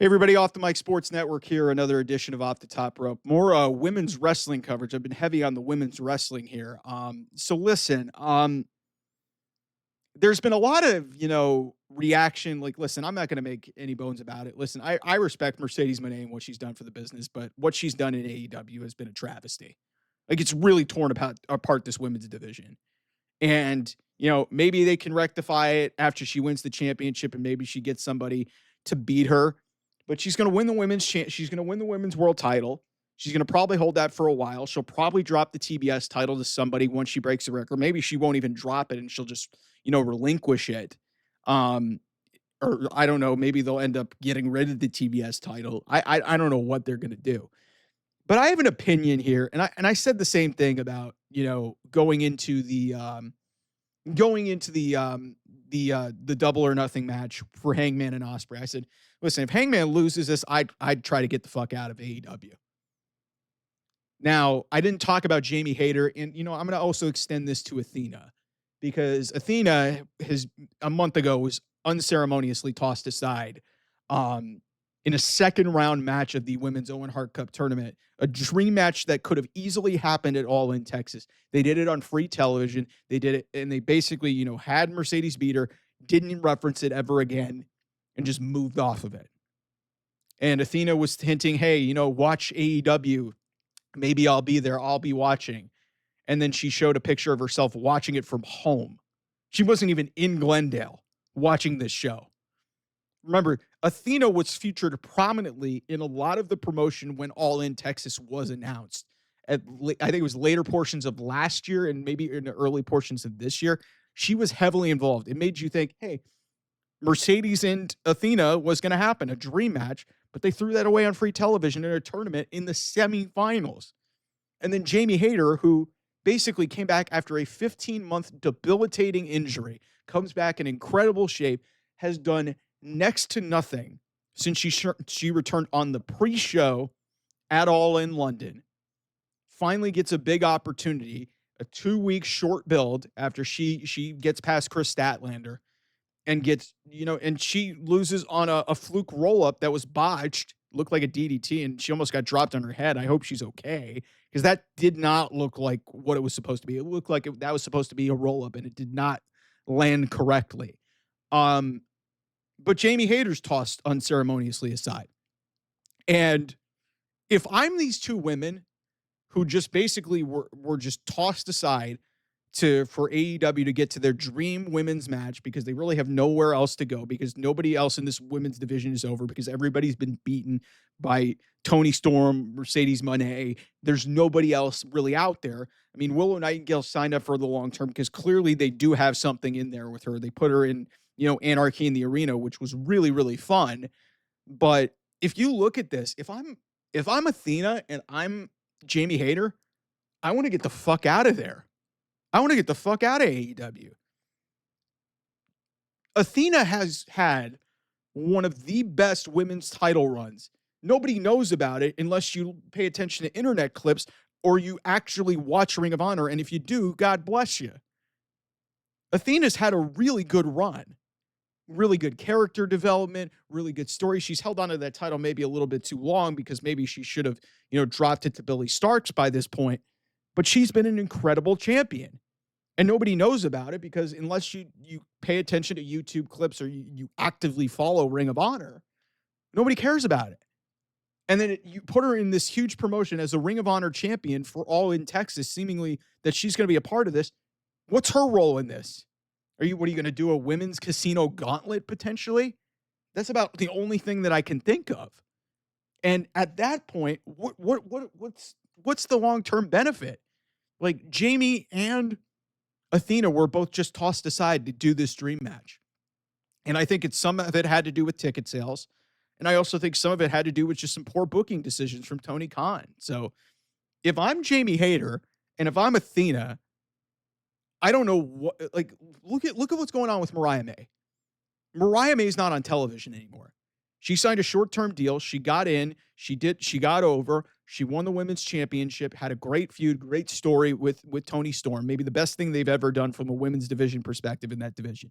Hey, everybody, Off the Mic Sports Network here, another edition of Off the Top Rope. More women's wrestling coverage. I've been heavy on the women's wrestling here. So listen, there's been a lot of, reaction. Like, listen, I'm not going to make any bones about it. Listen, I respect Mercedes Moné and what she's done for the business, but what she's done in AEW has been a travesty. Like, it's really torn apart this women's division. And, maybe they can rectify it after she wins the championship and maybe she gets somebody to beat her. But she's going to win the she's going to win the women's world title. She's going to probably hold that for a while. She'll probably drop the TBS title to somebody once she breaks the record. Maybe she won't even drop it and she'll just, relinquish it. Or I don't know, maybe they'll end up getting rid of the TBS title. I don't know what they're going to do. But I have an opinion here, and I said the same thing about, going into the the Double or Nothing match for Hangman and Ospreay. I said, listen, if Hangman loses this, I'd try to get the fuck out of AEW. Now, I didn't talk about Jamie Hayter, and I'm going to also extend this to Athena, because Athena a month ago was unceremoniously tossed aside in a second round match of the Women's Owen Hart Cup tournament, a dream match that could have easily happened at All in Texas. They did it on free television. They did it, and they basically, had Mercedes beat her, didn't reference it ever again, and just moved off of it. And Athena was hinting, hey, watch AEW. Maybe I'll be there. I'll be watching. And then she showed a picture of herself watching it from home. She wasn't even in Glendale watching this show. Remember, Athena was featured prominently in a lot of the promotion when All in Texas was announced. I think it was later portions of last year and maybe in the early portions of this year. She was heavily involved. It made you think, hey, Mercedes and Athena was going to happen, a dream match, but they threw that away on free television in a tournament in the semifinals. And then Jamie Hayter, who basically came back after a 15-month debilitating injury, comes back in incredible shape, has done next to nothing since she returned on the pre-show at All in London. Finally gets a big opportunity, a 2-week short build after she gets past Chris Statlander and gets, and she loses on a fluke roll-up that was botched, looked like a DDT, and she almost got dropped on her head. I hope she's okay, because that did not look like what it was supposed to be. It looked like that was supposed to be a roll-up, and it did not land correctly. But Jamie Hayter's tossed unceremoniously aside. And if I'm these two women who just basically were just tossed aside for AEW to get to their dream women's match, because they really have nowhere else to go, because nobody else in this women's division is over, because everybody's been beaten by Toni Storm, Mercedes Moné. There's nobody else really out there. I mean, Willow Nightingale signed up for the long term because clearly they do have something in there with her. They put her in, Anarchy in the Arena, which was really, really fun. But if you look at this, if I'm Athena and I'm Jamie Hayter, I want to get the fuck out of there. I want to get the fuck out of AEW. Athena has had one of the best women's title runs. Nobody knows about it unless you pay attention to internet clips or you actually watch Ring of Honor. And if you do, God bless you. Athena's had a really good run. Really good character development, really good story. She's held onto that title maybe a little bit too long, because maybe she should have, dropped it to Billy Starks by this point. But she's been an incredible champion. And nobody knows about it, because unless you pay attention to YouTube clips or you actively follow Ring of Honor, nobody cares about it. And then you put her in this huge promotion as a Ring of Honor champion for All in Texas, seemingly that she's going to be a part of this. What's her role in this? What are you going to do, a women's casino gauntlet potentially? That's about the only thing that I can think of. And at that point, what's the long-term benefit? Like, Jamie and Athena were both just tossed aside to do this dream match. And I think some of it had to do with ticket sales. And I also think some of it had to do with just some poor booking decisions from Tony Khan. So if I'm Jamie Hayter and if I'm Athena, I don't know what, like, look at what's going on with Mariah May. Mariah May is not on television anymore. She signed a short-term deal. She got in. She got over. She won the women's championship, had a great feud, great story with Toni Storm. Maybe the best thing they've ever done from a women's division perspective in that division.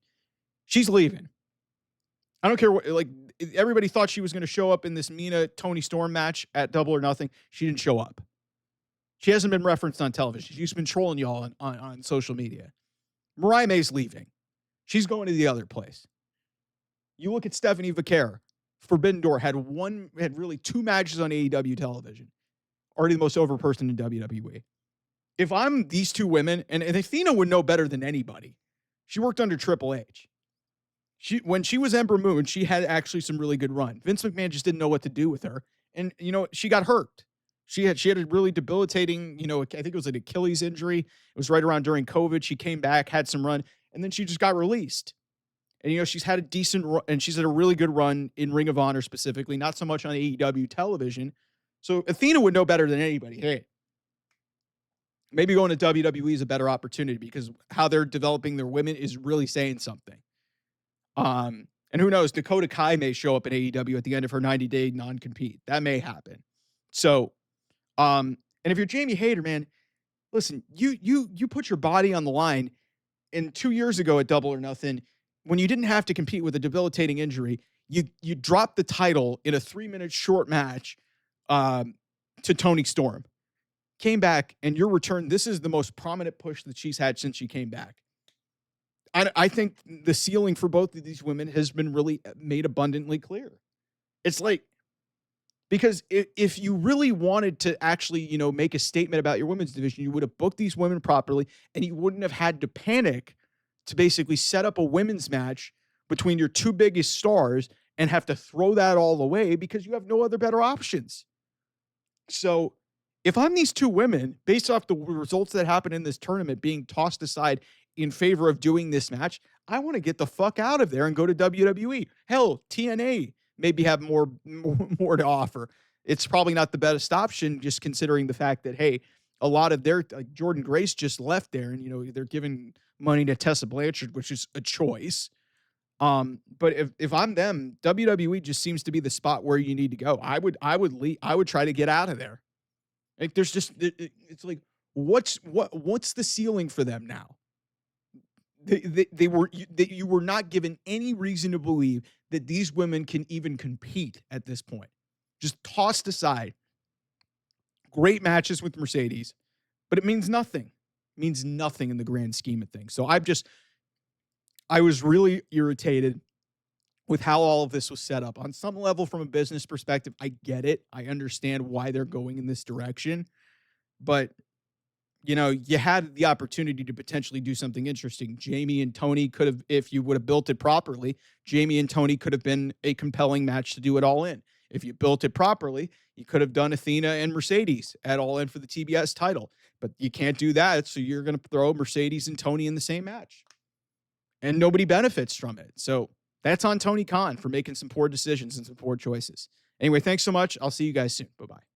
She's leaving. I don't care what, like, everybody thought she was going to show up in this Mina Toni Storm match at Double or Nothing. She didn't show up. She hasn't been referenced on television. She's been trolling y'all on social media. Mariah May's leaving. She's going to the other place. You look at Stephanie Vaquer. Forbidden Door had really two matches on AEW television. Already the most over person in WWE. If I'm these two women, and Athena would know better than anybody. She worked under Triple H. When she was Ember Moon, she had actually some really good run. Vince McMahon just didn't know what to do with her. And, she got hurt. She had a really debilitating, I think it was an Achilles injury. It was right around during COVID. She came back, had some run, and then she just got released. And, she's had a decent run, and she's had a really good run in Ring of Honor specifically, not so much on AEW television. So Athena would know better than anybody. Hey, maybe going to WWE is a better opportunity because how they're developing their women is really saying something. And who knows, Dakota Kai may show up at AEW at the end of her 90-day non-compete. That may happen. So, and if you're Jamie Hayter, man, listen, you put your body on the line. And 2 years ago at Double or Nothing, when you didn't have to compete with a debilitating injury, you dropped the title in a 3-minute short match to Toni Storm. Came back, and your return, this is the most prominent push that she's had since she came back. I think the ceiling for both of these women has been really made abundantly clear. It's like, because if you really wanted to actually, make a statement about your women's division, you would have booked these women properly, and you wouldn't have had to panic to basically set up a women's match between your two biggest stars and have to throw that all away because you have no other better options. So if I'm these two women, based off the results that happened in this tournament being tossed aside in favor of doing this match, I want to get the fuck out of there and go to WWE. Hell, TNA maybe have more to offer. It's probably not the best option, just considering the fact that, hey, a lot of their, like Jordan Grace just left there, and they're giving money to Tessa Blanchard, which is a choice. But if I'm them, WWE just seems to be the spot where you need to go. I would leave. I would try to get out of there. Like there's just, it's like, what's the ceiling for them now? You were not given any reason to believe that these women can even compete at this point. Just tossed aside. Great matches with Mercedes, but it means nothing. It means nothing in the grand scheme of things. So I was really irritated with how all of this was set up. On some level, from a business perspective, I get it. I understand why they're going in this direction, but you had the opportunity to potentially do something interesting. Jamie and Toni could have, if you would have built it properly, Jamie and Toni could have been a compelling match to do it all in. If you built it properly, you could have done Athena and Mercedes at all in for the TBS title, but you can't do that. So you're going to throw Mercedes and Toni in the same match and nobody benefits from it. So that's on Tony Khan for making some poor decisions and some poor choices. Anyway, thanks so much. I'll see you guys soon. Bye-bye.